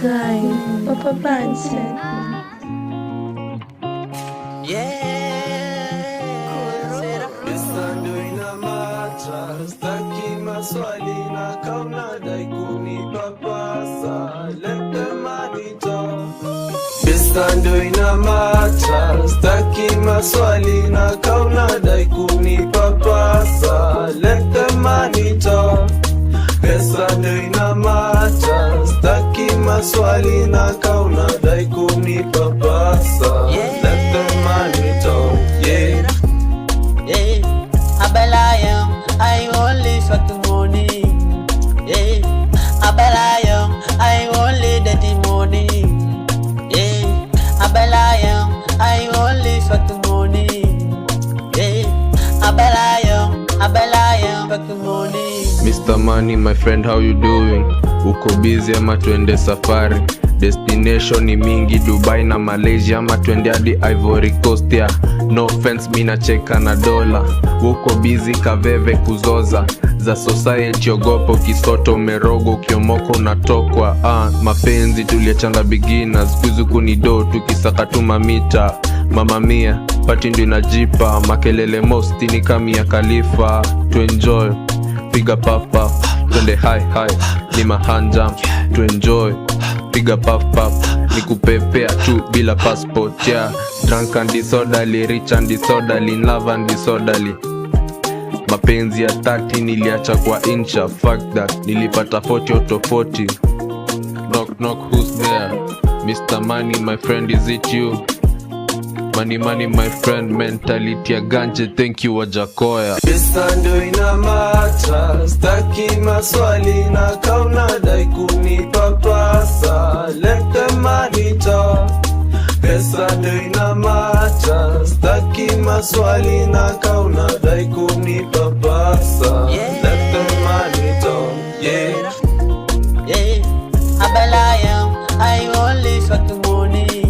Guy, Papa Banse. Staki maswali na kauna dai kunipapasa. Let the money talk. Pesa ndo inamata. Staki maswali na kauna dai kunipapasa. Let the money talk. Pesa ndo inamata. Staki maswali na kauna dai kunipapasa. Let the money talk. I only shot the money. I only dirty money. I only shot the money. Shot the money. Mr. Money, my friend, how you doing? Uko busy ama tuende safari? Destination ni mingi, Dubai na Malaysia ama tuende hadi Ivory Coast ya. No offense, mina cheka na dola. Uko busy kaveve kuzoza za society, ogopo kisoto umerogo, kiomoko unatokwa. Mapenzi tuliachanga beginners, kuzuku ni do tukisaka tumamita. Mama mia, pati ndo inajipa, makelele mosti ni kami ya Khalifa. To enjoy, piga puff puff, twende high high, ni mahanja. To enjoy, piga puff puff, ni kupepea tu bila passport ya. Drunk and disorderly, rich and disorderly, in love and disorderly. Mapenzi ya 30 niliacha kwa incha, fuck that, nilipata 40 out of 40. Knock knock, who's there? Mr. Money, my friend, is it you? Money money, my friend, mentality ya ganje, thank you Wajakoya. Pesa ndo inamata, staki maswali na kauna dai kunipapasa. Let the money talk. Pesa ndo inamata, staki maswali na kauna dai kunipapasa. Let the money talk. I only shot the money.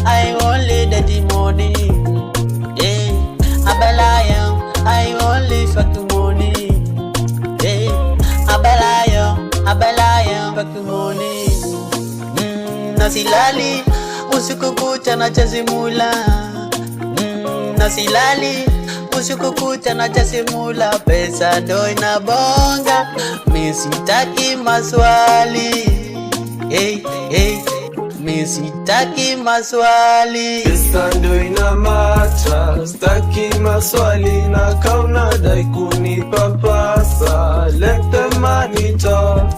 I only dirty money. I only shot the money. Shot the money. Nasilali usiku kucha na chazimula. Nasilali usiku kucha na chazimula. Pesa ndo inabonga, mi sitaki maswali. Mi sitaki maswali. Pesa ndo inamata, staki maswali na kauna dai kunipapasa. Let the money talk.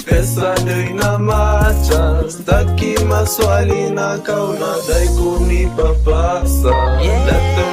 Pesa ndo inamata, staki maswali na kauna dai kunipapasa. Let the